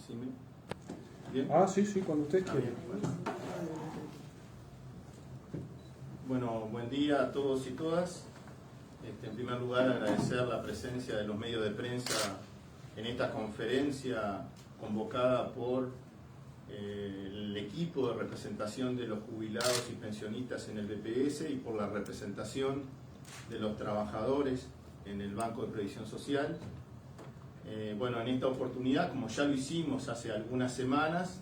¿Bien? Sí, cuando usted quiera. Bueno, buen día a todos y todas. En primer lugar, agradecer la presencia de los medios de prensa en esta conferencia convocada por el equipo de representación de los jubilados y pensionistas en el BPS y por la representación de los trabajadores en el Banco de Previsión Social. Bueno, en esta oportunidad, como ya lo hicimos hace algunas semanas,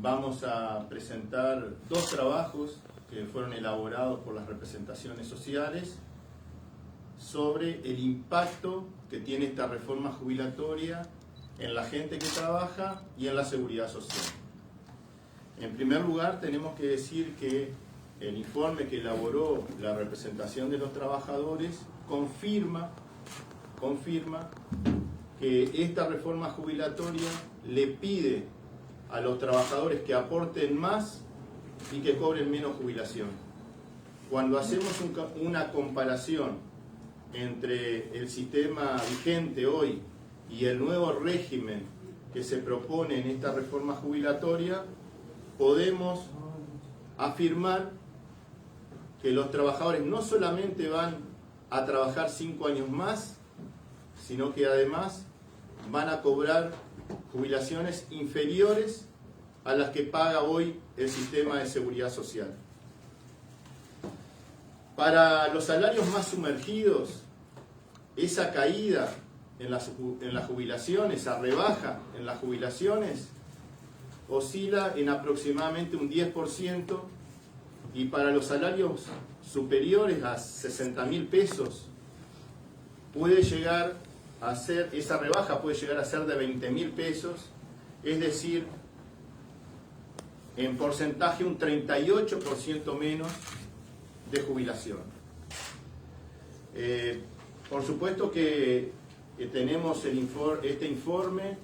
vamos a presentar dos trabajos que fueron elaborados por las representaciones sociales sobre el impacto que tiene esta reforma jubilatoria en la gente que trabaja y en la seguridad social. En primer lugar, tenemos que decir que el informe que elaboró la representación de los trabajadores confirma que esta reforma jubilatoria le pide a los trabajadores que aporten más y que cobren menos jubilación. Cuando hacemos una comparación entre el sistema vigente hoy y el nuevo régimen que se propone en esta reforma jubilatoria, podemos afirmar que los trabajadores no solamente van a trabajar 5 años más, sino que además van a cobrar jubilaciones inferiores a las que paga hoy el sistema de seguridad social. Para los salarios más sumergidos, esa caída en la jubilación, esa rebaja en las jubilaciones, oscila en aproximadamente un 10%, y para los salarios superiores a 60.000 pesos puede llegar a ser, esa rebaja puede llegar a ser de 20.000 pesos, es decir, en porcentaje un 38% menos de jubilación. Por supuesto que tenemos este informe,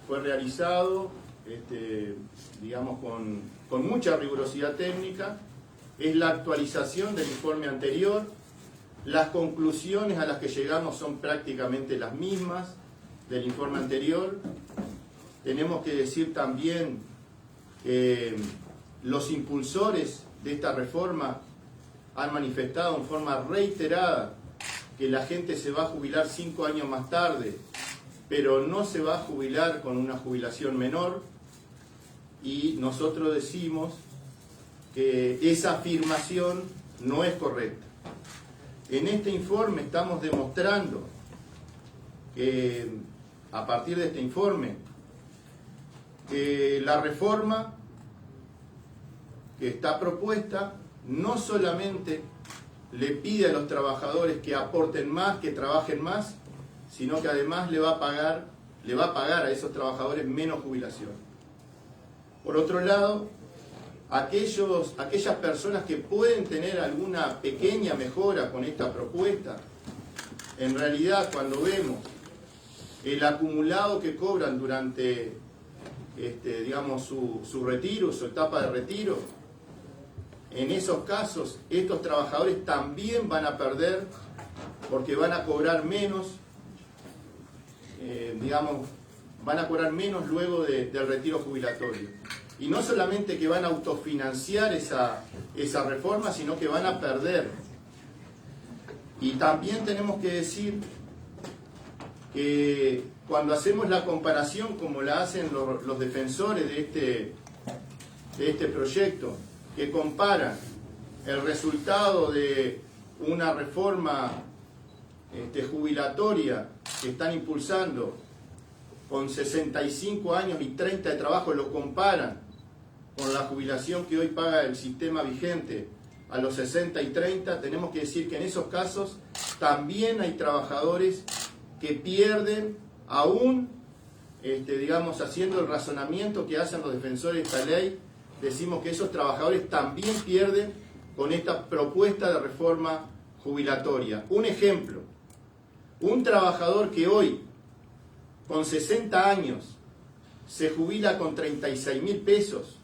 fue realizado digamos con mucha rigurosidad técnica, es la actualización del informe anterior. Las conclusiones a las que llegamos son prácticamente las mismas del informe anterior. Tenemos que decir también que los impulsores de esta reforma han manifestado en forma reiterada que la gente se va a jubilar 5 años más tarde, pero no se va a jubilar con una jubilación menor, y nosotros decimos que esa afirmación no es correcta. En este informe estamos demostrando que, a partir de este informe, que la reforma que está propuesta no solamente le pide a los trabajadores que aporten más, que trabajen más, sino que además le va a pagar a esos trabajadores menos jubilación. Por otro lado, aquellas personas que pueden tener alguna pequeña mejora con esta propuesta, en realidad cuando vemos el acumulado que cobran durante digamos su retiro, su etapa de retiro, en esos casos estos trabajadores también van a perder, porque van a cobrar menos, van a cobrar menos luego del retiro jubilatorio. Y no solamente que van a autofinanciar esa reforma, sino que van a perder. Y también tenemos que decir que cuando hacemos la comparación, como la hacen los defensores de este proyecto, que comparan el resultado de una reforma jubilatoria que están impulsando con 65 años y 30 de trabajo, lo comparan con la jubilación que hoy paga el sistema vigente a los 60 y 30, tenemos que decir que en esos casos también hay trabajadores que pierden, aún haciendo el razonamiento que hacen los defensores de esta ley, decimos que esos trabajadores también pierden con esta propuesta de reforma jubilatoria. Un ejemplo, un trabajador que hoy, con 60 años, se jubila con 36.000 pesos,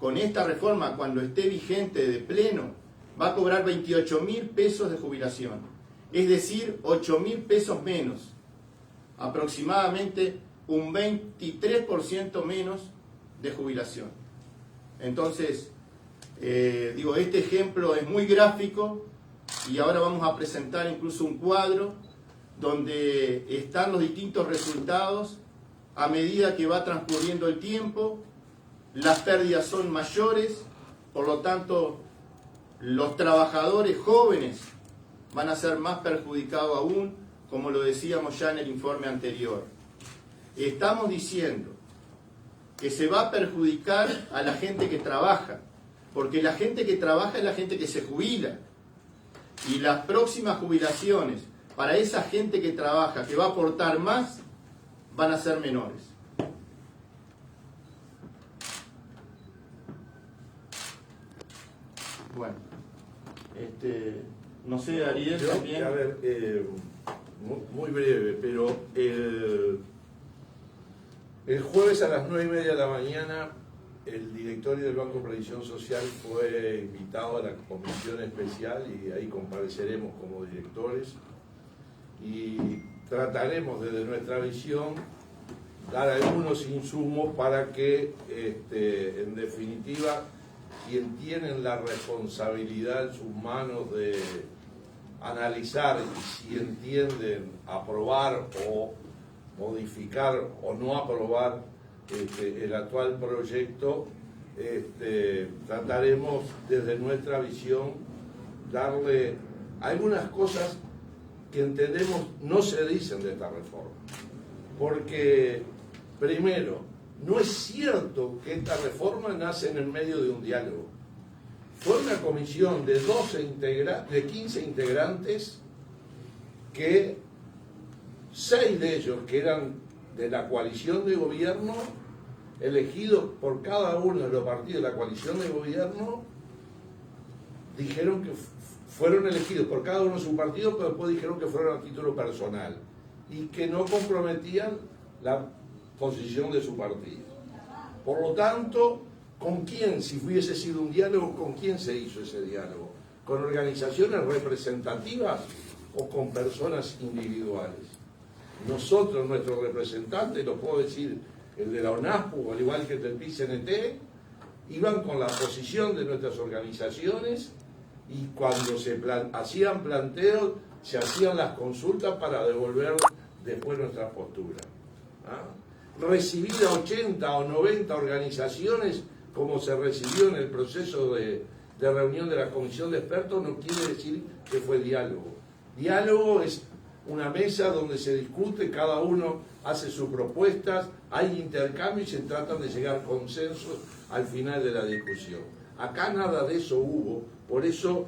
con esta reforma, cuando esté vigente de pleno, va a cobrar 28.000 pesos de jubilación, es decir, 8.000 pesos menos, aproximadamente un 23% menos de jubilación. Entonces, este ejemplo es muy gráfico y ahora vamos a presentar incluso un cuadro donde están los distintos resultados a medida que va transcurriendo el tiempo. Las pérdidas son mayores, por lo tanto, los trabajadores jóvenes van a ser más perjudicados aún, como lo decíamos ya en el informe anterior. Estamos diciendo que se va a perjudicar a la gente que trabaja, porque la gente que trabaja es la gente que se jubila. Y las próximas jubilaciones para esa gente que trabaja, que va a aportar más, van a ser menores. Bueno, no sé, Ariel, yo, también. A ver, muy breve, pero el jueves a las 9:30 de la mañana el directorio del Banco de Previsión Social fue invitado a la comisión especial y ahí compareceremos como directores y trataremos desde nuestra visión dar algunos insumos para que, en definitiva, quien tienen la responsabilidad en sus manos de analizar y si entienden aprobar o modificar o no aprobar el actual proyecto, trataremos desde nuestra visión darle algunas cosas que entendemos no se dicen de esta reforma. Porque, primero, no es cierto que esta reforma nace en el medio de un diálogo. Fue una comisión de 15 integrantes que 6 de ellos, que eran de la coalición de gobierno, elegidos por cada uno de los partidos de la coalición de gobierno, dijeron que fueron elegidos por cada uno de sus partidos, pero después dijeron que fueron a título personal y que no comprometían la posición de su partido. Por lo tanto, ¿con quién, si hubiese sido un diálogo, con quién se hizo ese diálogo? ¿Con organizaciones representativas o con personas individuales? Nosotros, nuestros representantes, lo puedo decir, el de la ONASPU, al igual que el del PICNT, iban con la posición de nuestras organizaciones y cuando se hacían planteos, se hacían las consultas para devolver después nuestra postura. Recibir a 80 o 90 organizaciones, como se recibió en el proceso de reunión de la comisión de expertos, no quiere decir que fue diálogo. Diálogo es una mesa donde se discute, cada uno hace sus propuestas, hay intercambio y se tratan de llegar a consensos al final de la discusión. Acá nada de eso hubo, por eso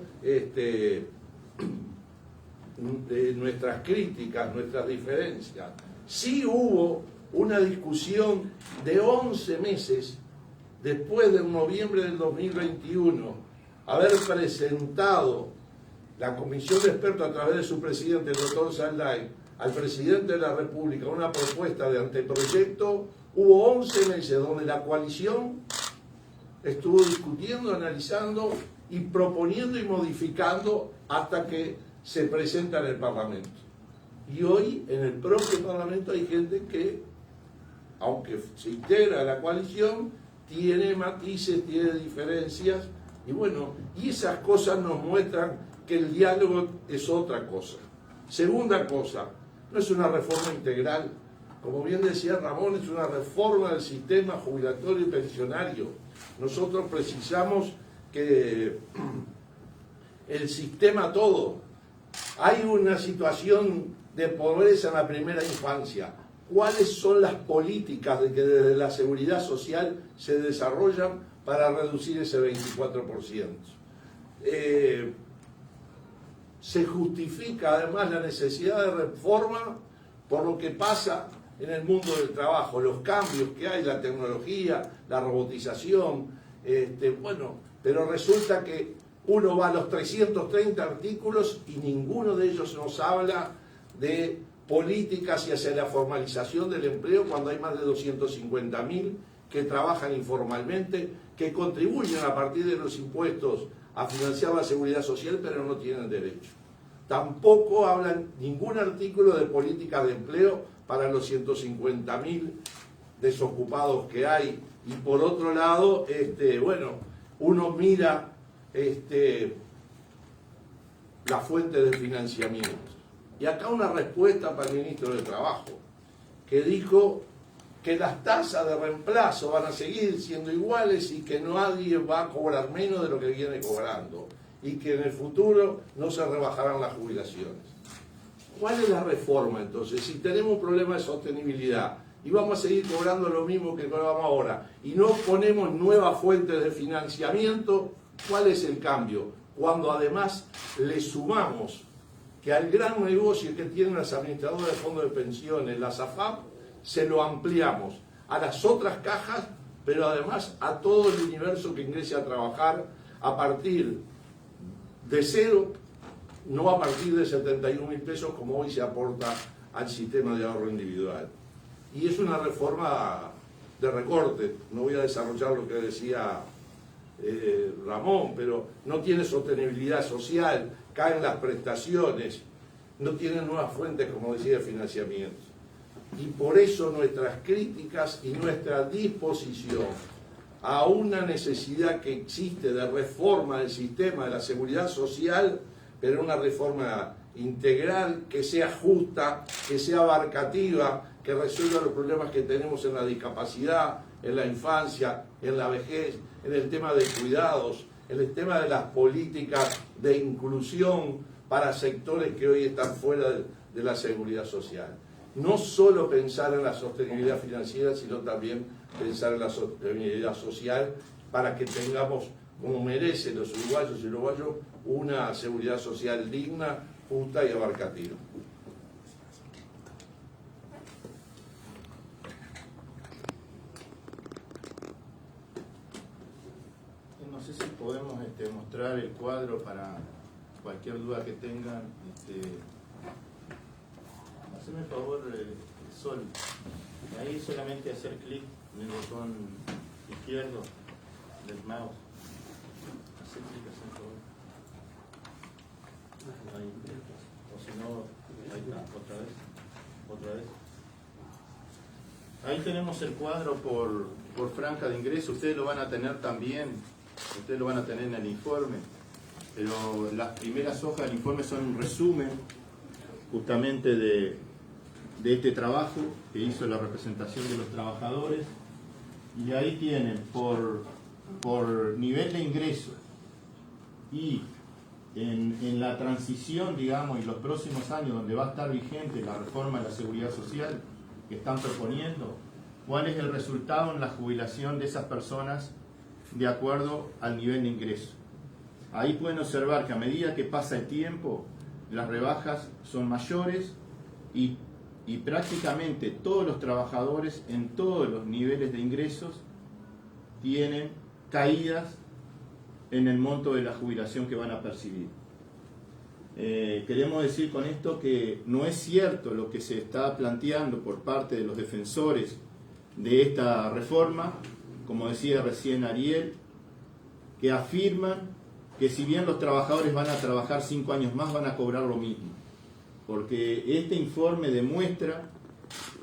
nuestras críticas, nuestras diferencias. Sí hubo una discusión de 11 meses después del noviembre del 2021, haber presentado la comisión de expertos a través de su presidente, el doctor Salday, al presidente de la República una propuesta de anteproyecto. Hubo 11 meses donde la coalición estuvo discutiendo, analizando y proponiendo y modificando hasta que se presenta en el Parlamento. Y hoy en el propio Parlamento hay gente que, aunque se integra a la coalición, tiene matices, tiene diferencias, y bueno, y esas cosas nos muestran que el diálogo es otra cosa. Segunda cosa, no es una reforma integral. Como bien decía Ramón, es una reforma del sistema jubilatorio y pensionario. Nosotros precisamos que el sistema todo. Hay una situación de pobreza en la primera infancia. ¿Cuáles son las políticas de que desde la seguridad social se desarrollan para reducir ese 24%? Se justifica además la necesidad de reforma por lo que pasa en el mundo del trabajo, los cambios que hay, la tecnología, la robotización, pero resulta que uno va a los 330 artículos y ninguno de ellos nos habla de políticas y hacia la formalización del empleo cuando hay más de 250.000 que trabajan informalmente, que contribuyen a partir de los impuestos a financiar la seguridad social, pero no tienen derecho. tampoco hablan ningún artículo de política de empleo para los 150.000 desocupados que hay. Y por otro lado, bueno, uno mira la fuente de financiamiento. Y acá una respuesta para el ministro de Trabajo, que dijo que las tasas de reemplazo van a seguir siendo iguales y que nadie va a cobrar menos de lo que viene cobrando y que en el futuro no se rebajarán las jubilaciones. ¿Cuál es la reforma entonces? Si tenemos un problema de sostenibilidad y vamos a seguir cobrando lo mismo que cobramos ahora y no ponemos nuevas fuentes de financiamiento, ¿cuál es el cambio? Cuando además le sumamos que al gran negocio que tienen las administradoras de fondos de pensiones, las AFAP, se lo ampliamos a las otras cajas, pero además a todo el universo que ingrese a trabajar a partir de cero, no a partir de 71.000 pesos como hoy se aporta al sistema de ahorro individual. Y es una reforma de recorte. No voy a desarrollar lo que decía Ramón, pero no tiene sostenibilidad social, caen las prestaciones, no tiene nuevas fuentes, como decía, de financiamiento. Y por eso nuestras críticas y nuestra disposición a una necesidad que existe de reforma del sistema de la seguridad social, pero una reforma integral, que sea justa, que sea abarcativa, que resuelva los problemas que tenemos en la discapacidad, en la infancia, en la vejez, en el tema de cuidados, en el tema de las políticas de inclusión para sectores que hoy están fuera de la seguridad social. No solo pensar en la sostenibilidad financiera, sino también pensar en la sostenibilidad social para que tengamos, como merecen los uruguayos y uruguayos, una seguridad social digna, justa y abarcativa. No sé si podemos mostrar el cuadro para cualquier duda que tengan. Haceme el favor, Sol. Ahí solamente hacer clic en el botón izquierdo del mouse. Hacer clic, hacer favor. Ahí. O si no, ahí está, otra vez. Ahí tenemos el cuadro por franja de ingreso. Ustedes lo van a tener también, ustedes lo van a tener en el informe, pero las primeras hojas del informe son un resumen justamente de este trabajo que hizo la representación de los trabajadores, y ahí tienen por nivel de ingreso y en la transición, digamos, y los próximos años donde va a estar vigente la reforma de la seguridad social que están proponiendo, cuál es el resultado en la jubilación de esas personas de acuerdo al nivel de ingreso. Ahí pueden observar que a medida que pasa el tiempo, las rebajas son mayores y prácticamente todos los trabajadores en todos los niveles de ingresos tienen caídas en el monto de la jubilación que van a percibir. Queremos decir con esto que no es cierto lo que se está planteando por parte de los defensores de esta reforma, como decía recién Ariel, que afirman que si bien los trabajadores van a trabajar 5 años más, van a cobrar lo mismo. Porque este informe demuestra,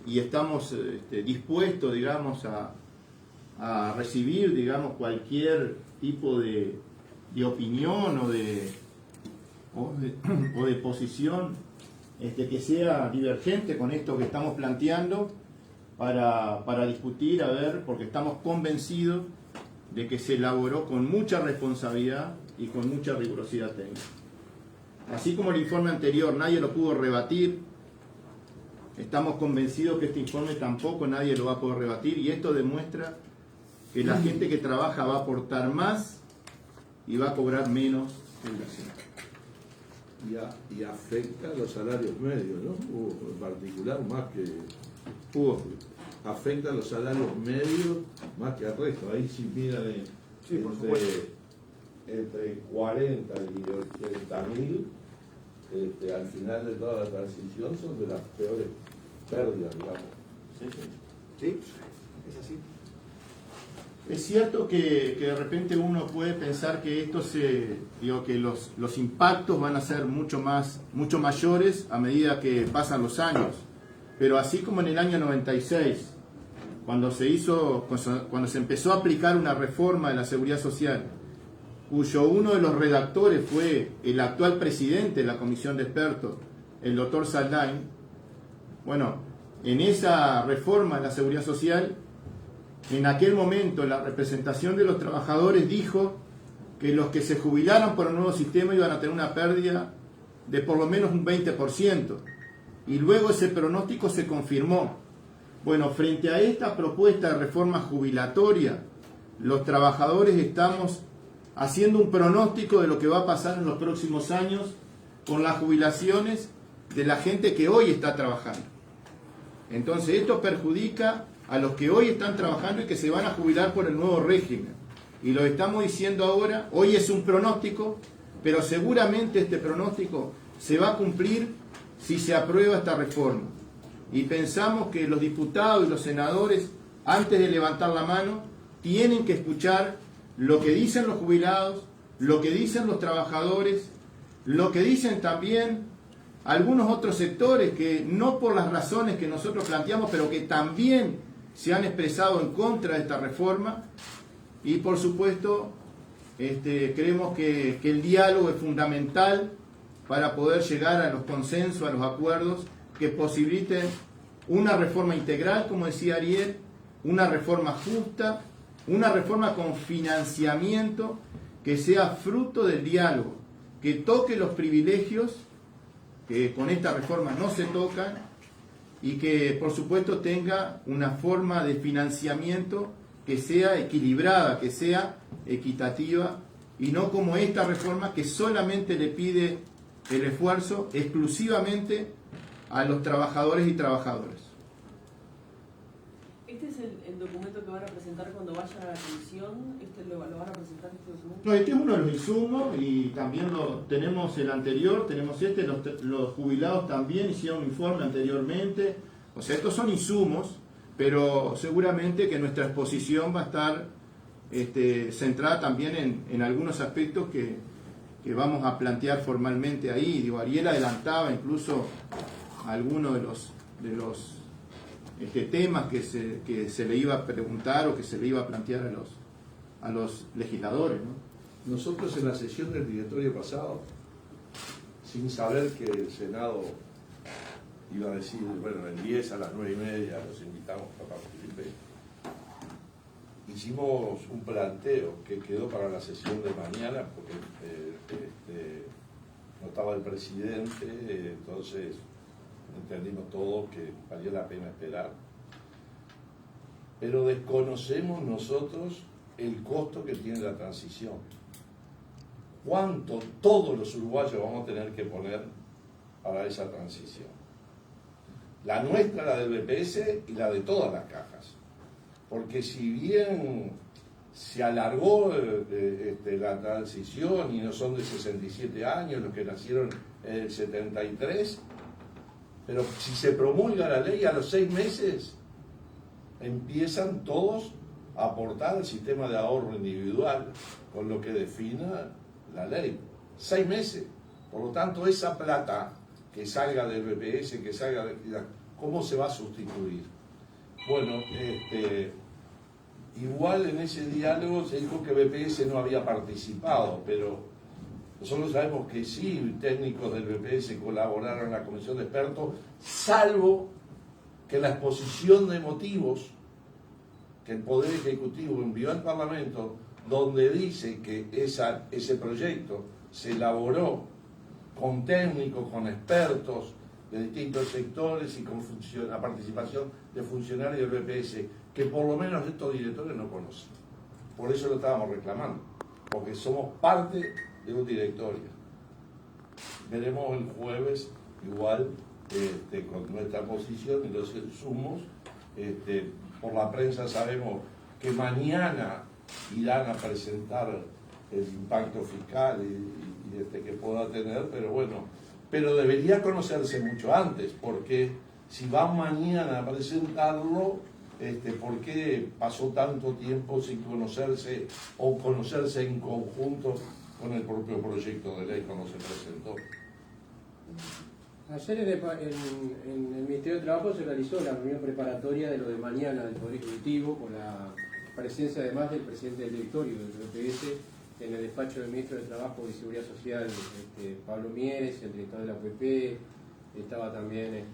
y estamos dispuestos, digamos, a recibir, digamos, cualquier tipo de opinión o de posición que sea divergente con esto que estamos planteando para discutir, a ver, porque estamos convencidos de que se elaboró con mucha responsabilidad y con mucha rigurosidad técnica. Así como el informe anterior nadie lo pudo rebatir, estamos convencidos que este informe tampoco nadie lo va a poder rebatir, y esto demuestra que la gente que trabaja va a aportar más y va a cobrar menos jubilación. Y afecta a los salarios medios, ¿no? En particular, más que... afecta a los salarios medios más que al resto. Ahí sí miran entre 40 y 80.000, al final de toda la transición son de las peores pérdidas, digamos. Sí, sí. Sí, es así. Es cierto que de repente uno puede pensar que que los impactos van a ser mucho mayores a medida que pasan los años. Pero así como en el año 96, cuando se empezó a aplicar una reforma de la seguridad social, cuyo uno de los redactores fue el actual presidente de la comisión de expertos, el doctor Saldain, bueno, en esa reforma de la seguridad social, en aquel momento la representación de los trabajadores dijo que los que se jubilaran por el nuevo sistema iban a tener una pérdida de por lo menos un 20%. Y luego ese pronóstico se confirmó. Bueno, frente a esta propuesta de reforma jubilatoria, los trabajadores estamos haciendo un pronóstico de lo que va a pasar en los próximos años con las jubilaciones de la gente que hoy está trabajando. Entonces esto perjudica a los que hoy están trabajando y que se van a jubilar por el nuevo régimen. Y lo estamos diciendo ahora, hoy es un pronóstico, pero seguramente este pronóstico se va a cumplir si se aprueba esta reforma. Y pensamos que los diputados y los senadores, antes de levantar la mano, tienen que escuchar lo que dicen los jubilados, lo que dicen los trabajadores, lo que dicen también algunos otros sectores que no por las razones que nosotros planteamos, pero que también se han expresado en contra de esta reforma. Y por supuesto creemos que el diálogo es fundamental para poder llegar a los consensos, a los acuerdos que posibiliten una reforma integral, como decía Ariel, una reforma justa, una reforma con financiamiento que sea fruto del diálogo, que toque los privilegios que con esta reforma no se tocan y que por supuesto tenga una forma de financiamiento que sea equilibrada, que sea equitativa y no como esta reforma que solamente le pide el esfuerzo exclusivamente a los trabajadores y trabajadoras. ¿Este es el documento que van a presentar cuando vayan a la comisión? ¿Lo van a presentar este documento? No, este es uno de los insumos y también tenemos el anterior, tenemos los jubilados también hicieron un informe anteriormente. O sea, estos son insumos, pero seguramente que nuestra exposición va a estar centrada también en algunos aspectos que vamos a plantear formalmente ahí. Digo, Ariel adelantaba incluso algunos de los temas que se le iba a preguntar o que se le iba a plantear a los legisladores, ¿no? Nosotros en la sesión del directorio pasado, sin saber que el Senado iba a decir, bueno, el 10 a las 9:30 los invitamos a participar, hicimos un planteo que quedó para la sesión de mañana porque no estaba el presidente, entonces entendimos todos que valía la pena esperar. Pero desconocemos nosotros el costo que tiene la transición. ¿Cuánto todos los uruguayos vamos a tener que poner para esa transición? La nuestra, la del BPS y la de todas las cajas. Porque si bien se alargó la transición y no son de 67 años los que nacieron en el 73, pero si se promulga la ley a los 6 meses, empiezan todos a aportar al sistema de ahorro individual con lo que defina la ley. 6 meses. Por lo tanto, esa plata que salga del BPS, que salga de... ¿Cómo se va a sustituir? Bueno, igual en ese diálogo se dijo que BPS no había participado, pero nosotros sabemos que sí, técnicos del BPS colaboraron en la comisión de expertos, salvo que la exposición de motivos que el Poder Ejecutivo envió al Parlamento, donde dice que ese proyecto se elaboró con técnicos, con expertos de distintos sectores y con la participación de funcionarios del BPS, que por lo menos estos directores no conocen. Por eso lo estábamos reclamando, porque somos parte de un directorio. Veremos el jueves igual con nuestra posición y los insumos. Por la prensa sabemos que mañana irán a presentar el impacto fiscal y que pueda tener, pero debería conocerse mucho antes, porque si van mañana a presentarlo, ¿por qué pasó tanto tiempo sin conocerse o conocerse en conjunto con el propio proyecto de ley cuando se presentó? Ayer en el Ministerio de Trabajo se realizó la reunión preparatoria de lo de mañana del Poder Ejecutivo, con la presencia además del presidente del directorio del BPS, en el despacho del Ministro de Trabajo y Seguridad Social, Pablo Mieres, el director de la UPP, estaba también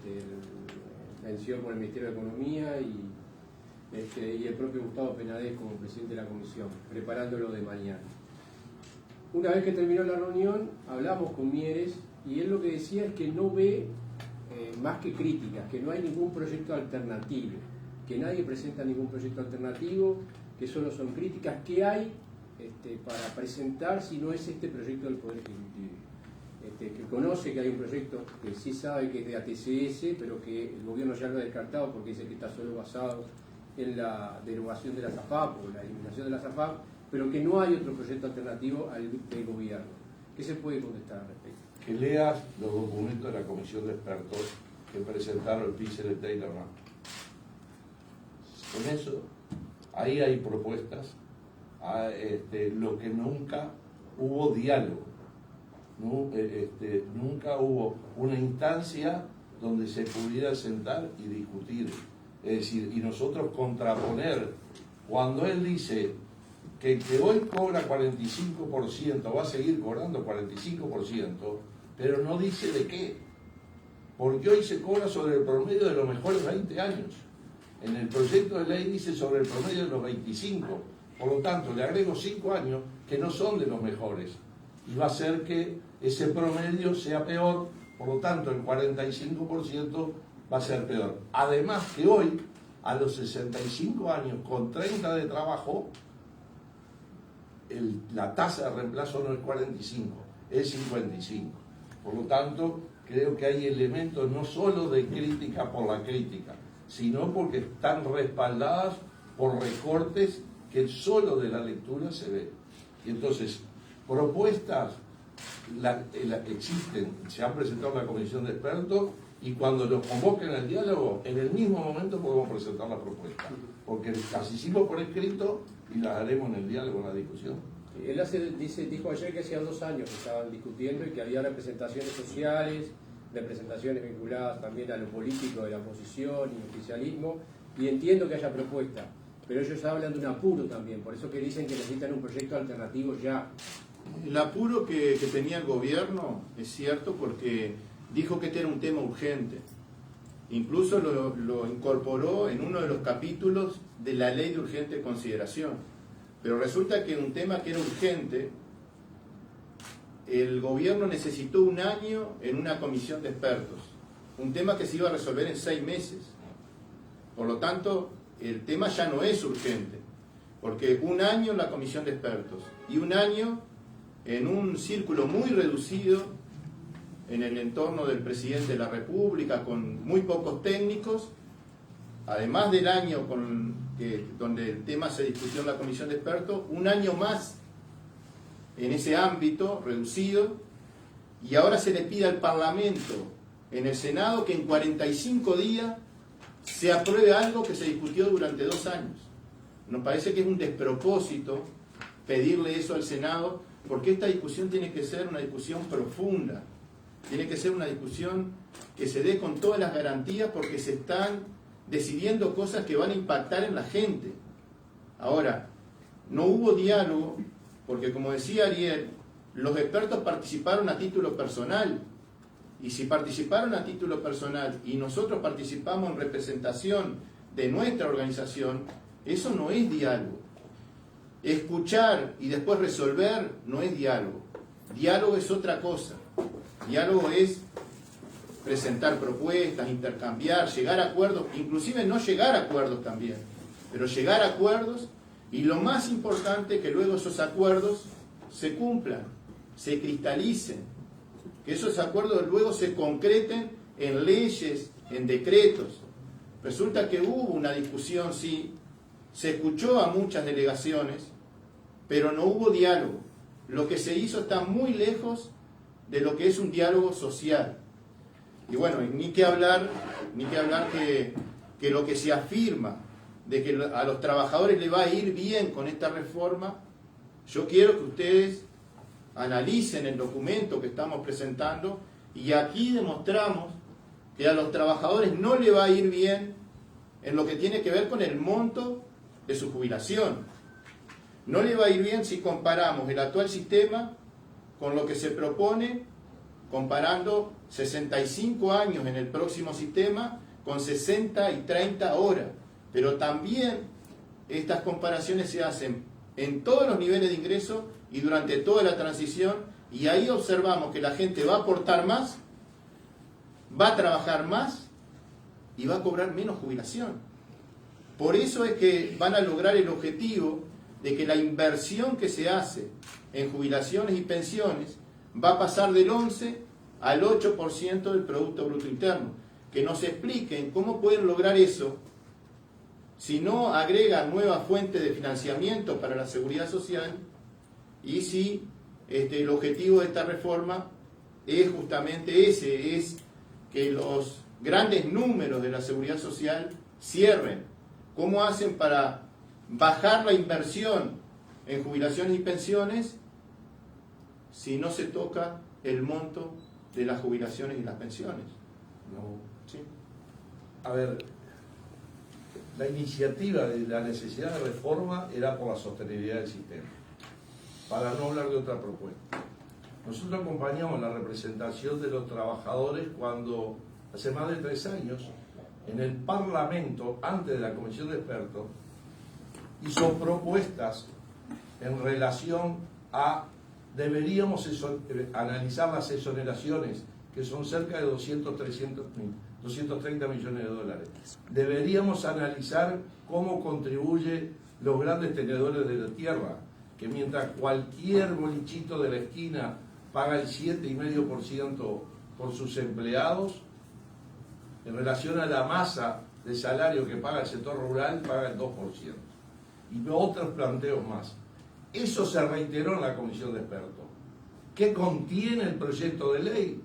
mención por el Ministerio de Economía y el propio Gustavo Penades como presidente de la comisión, preparando lo de mañana. Una vez que terminó la reunión, hablamos con Mieres y él lo que decía es que no ve más que críticas, que no hay ningún proyecto alternativo, que nadie presenta ningún proyecto alternativo, que solo son críticas que hay para presentar si no es este proyecto del Poder Ejecutivo. Que conoce que hay un proyecto que sí sabe que es de ATCS, pero que el gobierno ya lo ha descartado porque dice que está solo basado en la derogación de la SAFAP o la eliminación de la SAFAP, pero que no hay otro proyecto alternativo al del gobierno. ¿Qué se puede contestar al respecto? Que leas los documentos de la comisión de expertos que presentaron el PICLT y la RAM. Con eso, ahí hay propuestas, lo que nunca hubo diálogo, ¿no? Nunca hubo una instancia donde se pudiera sentar y discutir. Es decir, y nosotros contraponer, cuando él dice que el que hoy cobra 45% va a seguir cobrando 45%, pero no dice de qué. Porque hoy se cobra sobre el promedio de los mejores 20 años. En el proyecto de ley dice sobre el promedio de los 25. Por lo tanto, le agrego 5 años que no son de los mejores. Y va a hacer que ese promedio sea peor. Por lo tanto, el 45% va a ser peor. Además que hoy, a los 65 años, con 30 de trabajo, la tasa de reemplazo no es 45, es 55. Por lo tanto, creo que hay elementos no solo de crítica por la crítica, sino porque están respaldadas por recortes que solo de la lectura se ve. Y entonces, propuestas existen, se han presentado en la comisión de expertos y cuando los convoquen al diálogo, en el mismo momento podemos presentar la propuesta, porque las hicimos por escrito y las haremos en el diálogo, en la discusión. Él dijo ayer que hacía 2 años que estaban discutiendo y que había representaciones sociales, representaciones vinculadas también a lo político de la oposición y el oficialismo, y entiendo que haya propuesta, pero ellos hablan de un apuro también, por eso que dicen que necesitan un proyecto alternativo ya. El apuro que tenía el gobierno es cierto porque dijo que este era un tema urgente. Incluso lo incorporó en uno de los capítulos de la ley de urgente consideración. Pero resulta que un tema que era urgente, el gobierno necesitó 1 año en una comisión de expertos. Un tema que se iba a resolver en 6 meses. Por lo tanto, el tema ya no es urgente. Porque 1 año en la comisión de expertos y 1 año en un círculo muy reducido en el entorno del presidente de la República, con muy pocos técnicos, además del año donde el tema se discutió en la comisión de expertos, 1 año más en ese ámbito reducido, y ahora se le pide al Parlamento, en el Senado, que en 45 días se apruebe algo que se discutió durante 2 años. Nos parece que es un despropósito pedirle eso al Senado, porque esta discusión tiene que ser una discusión profunda, tiene que ser una discusión que se dé con todas las garantías, porque se están decidiendo cosas que van a impactar en la gente. Ahora, no hubo diálogo, porque como decía Ariel, los expertos participaron a título personal, y si participaron a título personal y nosotros participamos en representación de nuestra organización, eso no es diálogo. Escuchar y después resolver no es diálogo. Diálogo es otra cosa. Diálogo es presentar propuestas, intercambiar, llegar a acuerdos, inclusive no llegar a acuerdos también, pero llegar a acuerdos, y lo más importante, que luego esos acuerdos se cumplan, se cristalicen, que esos acuerdos luego se concreten en leyes, en decretos. Resulta que hubo una discusión, sí, se escuchó a muchas delegaciones, pero no hubo diálogo. Lo que se hizo está muy lejos de lo que es un diálogo social. Y bueno, ni que hablar que lo que se afirma de que a los trabajadores les va a ir bien con esta reforma, yo quiero que ustedes analicen el documento que estamos presentando, y aquí demostramos que a los trabajadores no le va a ir bien en lo que tiene que ver con el monto de su jubilación. No le va a ir bien si comparamos el actual sistema con lo que se propone, comparando 65 años en el próximo sistema con 60 y 30 horas. Pero también estas comparaciones se hacen en todos los niveles de ingreso y durante toda la transición, y ahí observamos que la gente va a aportar más, va a trabajar más y va a cobrar menos jubilación. Por eso es que van a lograr el objetivo de que la inversión que se hace en jubilaciones y pensiones va a pasar del 11 al 8% del Producto Bruto Interno. Que nos expliquen cómo pueden lograr eso si no agregan nuevas fuentes de financiamiento para la seguridad social, y si el objetivo de esta reforma es justamente ese, es que los grandes números de la seguridad social cierren. ¿Cómo hacen para bajar la inversión en jubilaciones y pensiones si no se toca el monto de las jubilaciones y las pensiones? No. ¿Sí? A ver, la iniciativa de la necesidad de reforma era por la sostenibilidad del sistema, para no hablar de otra propuesta. Nosotros acompañamos la representación de los trabajadores cuando, hace más de 3 años, en el Parlamento, antes de la Comisión de Expertos, hizo propuestas en relación a deberíamos analizar las exoneraciones, que son cerca de 230 millones de dólares. Deberíamos analizar cómo contribuye los grandes tenedores de la tierra, que mientras cualquier bolichito de la esquina paga el 7,5% por sus empleados, en relación a la masa de salario que paga el sector rural, paga el 2%. Y otros planteos más. Eso se reiteró en la comisión de expertos. ¿Qué contiene el proyecto de ley?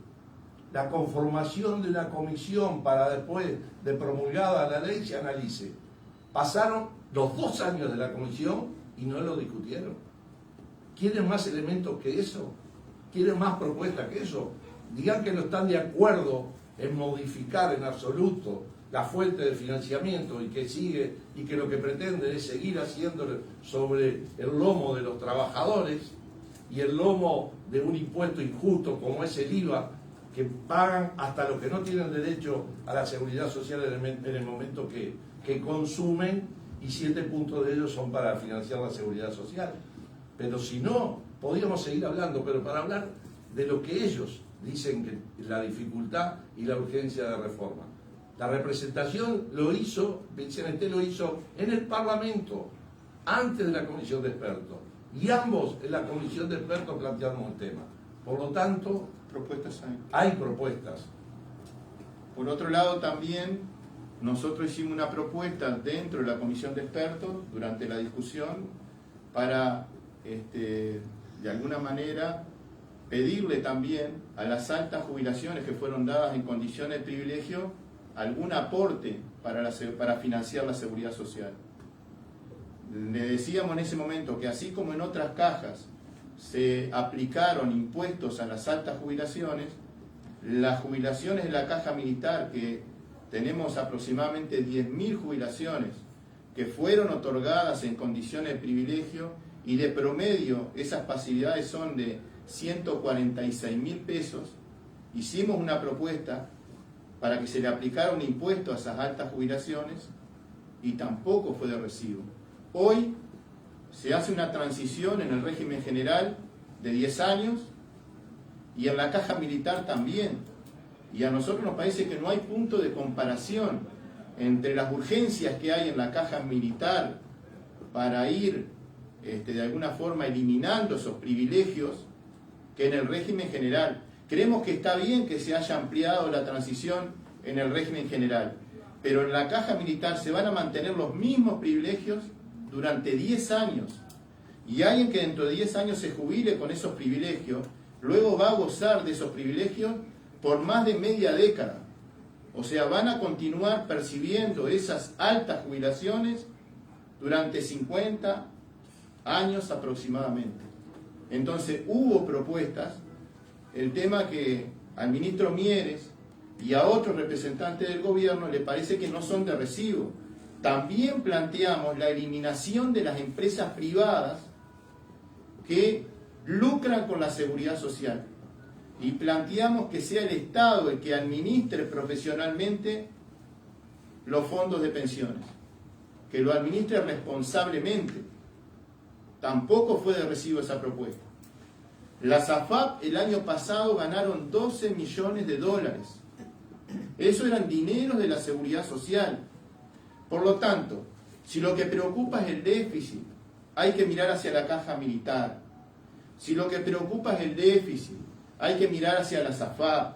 La conformación de una comisión para después de promulgada la ley se analice. Pasaron los 2 años de la comisión y no lo discutieron. ¿Quieren más elementos que eso? ¿Quieren más propuestas que eso? Digan que no están de acuerdo en modificar en absoluto la fuente de financiamiento y que lo que pretende es seguir haciéndolo sobre el lomo de los trabajadores y el lomo de un impuesto injusto como es el IVA, que pagan hasta los que no tienen derecho a la seguridad social en el momento que consumen, y 7 puntos de ellos son para financiar la seguridad social. Pero si no, podríamos seguir hablando, pero para hablar de lo que ellos dicen que la dificultad y la urgencia de reforma. La representación lo hizo, Vicente lo hizo en el Parlamento, antes de la comisión de expertos. Y ambos en la comisión de expertos planteamos el tema. Por lo tanto, Propuestas hay propuestas. Por otro lado, también nosotros hicimos una propuesta dentro de la comisión de expertos durante la discusión para, de alguna manera, pedirle también a las altas jubilaciones que fueron dadas en condiciones de privilegio algún aporte para financiar la seguridad social. Le decíamos en ese momento que así como en otras cajas se aplicaron impuestos a las altas jubilaciones, las jubilaciones de la caja militar, que tenemos aproximadamente 10.000 jubilaciones que fueron otorgadas en condiciones de privilegio, y de promedio esas pasividades son de 146.000 pesos, hicimos una propuesta para que se le aplicara un impuesto a esas altas jubilaciones y tampoco fue de recibo. Hoy se hace una transición en el régimen general de 10 años y en la caja militar también. Y a nosotros nos parece que no hay punto de comparación entre las urgencias que hay en la caja militar para ir de alguna forma eliminando esos privilegios que en el régimen general. Creemos que está bien que se haya ampliado la transición en el régimen general, pero en la caja militar se van a mantener los mismos privilegios durante 10 años. Y alguien que dentro de 10 años se jubile con esos privilegios, luego va a gozar de esos privilegios por más de media década. O sea, van a continuar percibiendo esas altas jubilaciones durante 50 años aproximadamente. Entonces hubo propuestas, el tema que al ministro Mieres y a otros representantes del gobierno le parece que no son de recibo. También planteamos la eliminación de las empresas privadas que lucran con la seguridad social. Y planteamos que sea el Estado el que administre profesionalmente los fondos de pensiones, que lo administre responsablemente. Tampoco fue de recibo esa propuesta. Las AFAP el año pasado ganaron 12 millones de dólares. Eso eran dineros de la seguridad social. Por lo tanto, si lo que preocupa es el déficit, hay que mirar hacia la caja militar. Si lo que preocupa es el déficit, hay que mirar hacia la AFAP.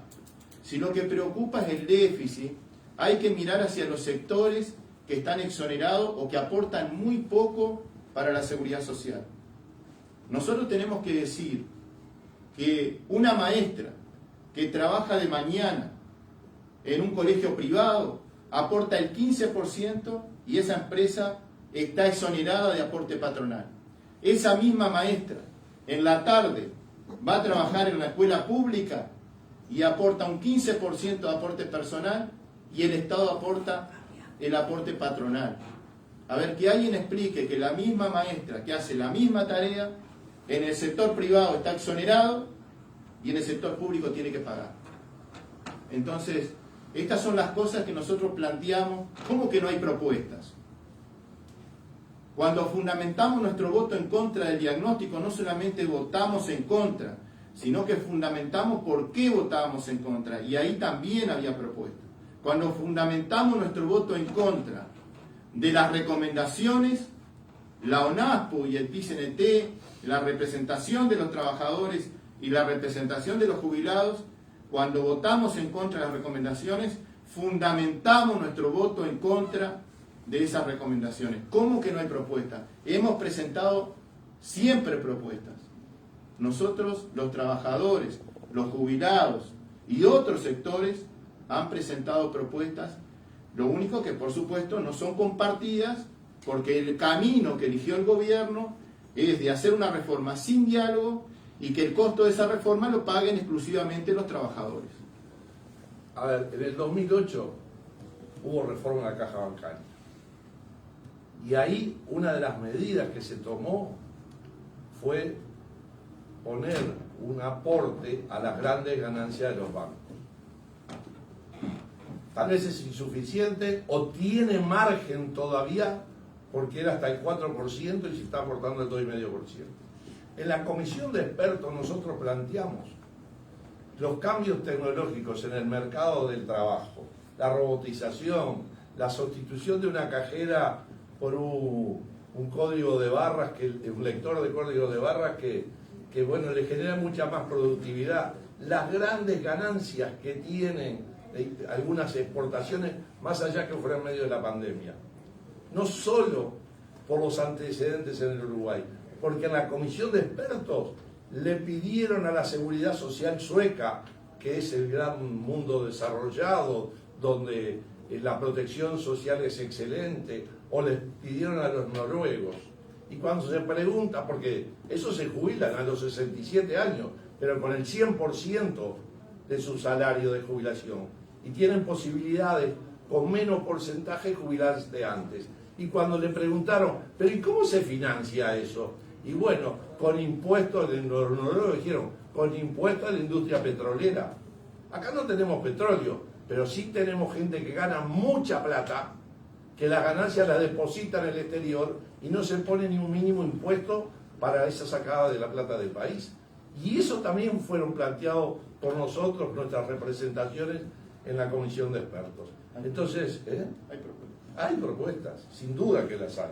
Si lo que preocupa es el déficit, hay que mirar hacia los sectores que están exonerados o que aportan muy poco para la seguridad social. Nosotros tenemos que decir que una maestra que trabaja de mañana en un colegio privado aporta el 15% y esa empresa está exonerada de aporte patronal. Esa misma maestra en la tarde va a trabajar en la escuela pública y aporta un 15% de aporte personal y el Estado aporta el aporte patronal. A ver, que alguien explique que la misma maestra que hace la misma tarea en el sector privado está exonerado y en el sector público tiene que pagar. Entonces, estas son las cosas que nosotros planteamos. ¿Cómo que no hay propuestas? Cuando fundamentamos nuestro voto en contra del diagnóstico, no solamente votamos en contra, sino que fundamentamos por qué votábamos en contra. Y ahí también había propuestas. Cuando fundamentamos nuestro voto en contra de las recomendaciones, la ONASPO y el PICNT, la representación de los trabajadores y la representación de los jubilados, cuando votamos en contra de las recomendaciones, fundamentamos nuestro voto en contra de esas recomendaciones. ¿Cómo que no hay propuestas? Hemos presentado siempre propuestas. Nosotros, los trabajadores, los jubilados y otros sectores han presentado propuestas. Lo único que, por supuesto, no son compartidas porque el camino que eligió el gobierno es de hacer una reforma sin diálogo y que el costo de esa reforma lo paguen exclusivamente los trabajadores. A ver, en el 2008 hubo reforma de la caja bancaria. Y ahí una de las medidas que se tomó fue poner un aporte a las grandes ganancias de los bancos. Tal vez es insuficiente o tiene margen todavía porque era hasta el 4% y se está aportando el 2,5%. En la comisión de expertos nosotros planteamos los cambios tecnológicos en el mercado del trabajo, la robotización, la sustitución de una cajera por un código de barras, un lector de código de barras que bueno, le genera mucha más productividad. Las grandes ganancias que tienen algunas exportaciones, más allá que fuera en medio de la pandemia. No solo por los antecedentes en el Uruguay, porque en la comisión de expertos le pidieron a la seguridad social sueca, que es el gran mundo desarrollado, donde la protección social es excelente, o les pidieron a los noruegos. Y cuando se pregunta, porque esos se jubilan a los 67 años, pero con el 100% de su salario de jubilación, y tienen posibilidades con menos porcentaje de jubilarse antes. Y cuando le preguntaron, ¿pero y cómo se financia eso? Y bueno, con impuestos, los noruegos dijeron, con impuestos a la industria petrolera. Acá no tenemos petróleo, pero sí tenemos gente que gana mucha plata, que las ganancias las deposita en el exterior y no se pone ni un mínimo impuesto para esa sacada de la plata del país. Y eso también fueron planteados por nosotros, nuestras representaciones en la comisión de expertos. Entonces, hay propuestas, sin duda que las hay.